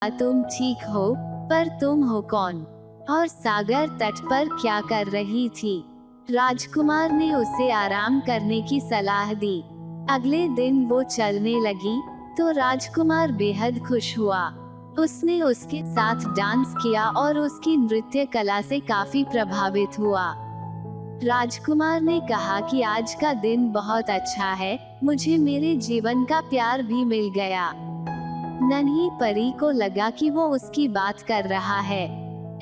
तुम ठीक हो, पर तुम हो कौन? और सागर तट पर क्या कर रही थी? राजकुमार ने उसे आराम करने की सलाह दी। अगले दिन वो चलने लगी, तो राजकुमार बेहद खुश हुआ। उसने उसके साथ डांस किया और उसकी नृत्य कला से काफी प्रभावित हुआ। राजकुमार ने कहा कि आज का दिन बहुत अच्छा है, मुझे मेरे जीवन का प्यार भी मिल गया। नन्ही परी को लगा कि वो उसकी बात कर रहा है।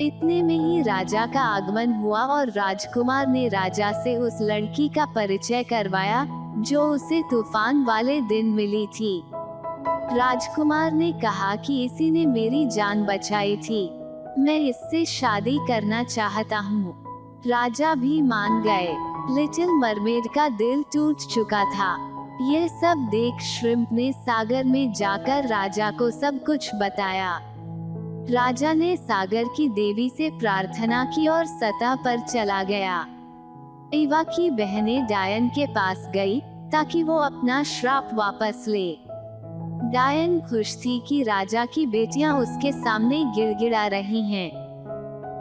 इतने में ही राजा का आगमन हुआ और राजकुमार ने राजा से उस लड़की का परिचय करवाया, जो उसे तूफान वाले दिन मिली थी। राजकुमार ने कहा कि इसी ने मेरी जान बचाई थी। मैं इससे शादी करना चाहता हूँ। राजा भी मान गए। लिटिल मरमेड का दिल टूट चुका था। यह सब देख श्रिम्प ने सागर में जाकर राजा को सब कुछ बताया। राजा ने सागर की देवी से प्रार्थना की और सतह पर चला गया। एवा की बहनें डायन के पास गई, ताकि वो अपना श्राप वापस ले। डायन खुश थी कि राजा की बेटियां उसके सामने गिड़गिड़ा रही हैं।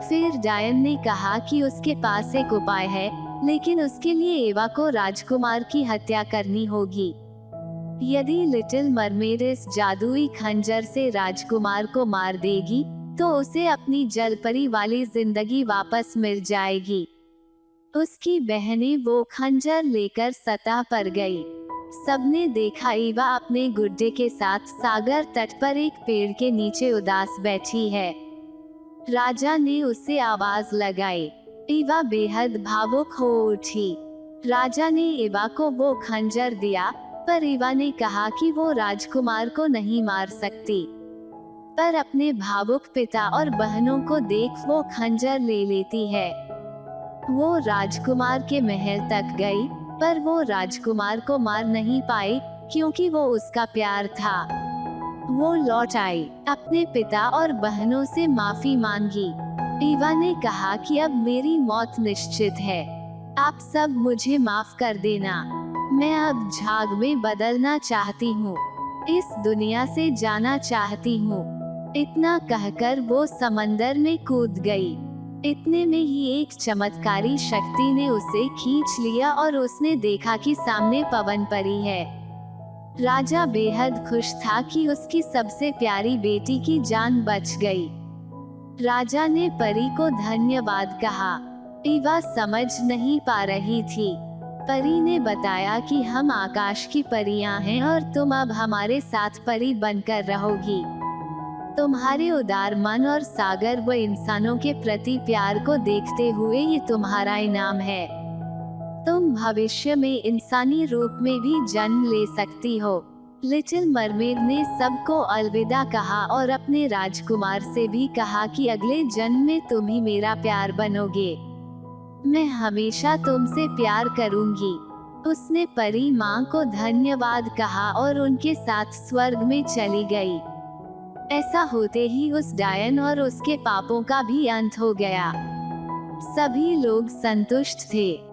फिर डायन ने कहा कि उसके पास एक उपाय है, लेकिन उसके लिए एवा को राजकुमार की हत्या करनी होगी। यदि लिटिल मरमेड इस जादुई खंजर से राजकुमार को मार देगी, तो उसे अपनी जलपरी वाली जिंदगी वापस मिल जाएगी। उसकी बहनें वो खंजर लेकर सतह पर गई। सबने देखा एवा अपने गुड्डे के साथ सागर तट पर एक पेड़ के नीचे उदास बैठी है। राजा ने उसे आवाज लगाई। एवा बेहद भावुक हो उठी। राजा ने एवा को वो खंजर दिया, पर एवा ने कहा कि वो राजकुमार को नहीं मार सकती। पर अपने भावुक पिता और बहनों को देख वो खंजर ले लेती है। वो राजकुमार के महल तक गई, पर वो राजकुमार को मार नहीं पाई, क्योंकि वो उसका प्यार था। वो लौट आई, अपने पिता और बहनों से माफी मांगी। एवा ने कहा कि अब मेरी मौत निश्चित है। आप सब मुझे माफ कर देना। मैं अब झाग में बदलना चाहती हूँ। इस दुनिया से जाना चाहती हूँ। इतना कहकर वो समंदर में कूद गई। इतने में ही एक चमत्कारी शक्ति ने उसे खींच लिया और उसने देखा कि सामने पवन परी है। राजा बेहद खुश था कि उसकी सबसे प्यारी बेटी की जान बच गई। राजा ने परी को धन्यवाद कहा। एवा समझ नहीं पा रही थी। परी ने बताया कि हम आकाश की परियां हैं और तुम अब हमारे साथ परी बनकर रहोगी। तुम्हारे उदार मन और सागर व इंसानों के प्रति प्यार को देखते हुए ये तुम्हारा इनाम है। तुम भविष्य में इंसानी रूप में भी जन्म ले सकती हो। लिटिल मरमेड ने सबको अलविदा कहा और अपने राजकुमार से भी कहा कि अगले जन्म में तुम ही मेरा प्यार बनोगे। मैं हमेशा तुमसे प्यार करूंगी। उसने परी माँ को धन्यवाद कहा और उनके साथ स्वर्ग में चली गई। ऐसा होते ही उस डायन और उसके पापों का भी अंत हो गया। सभी लोग संतुष्ट थे।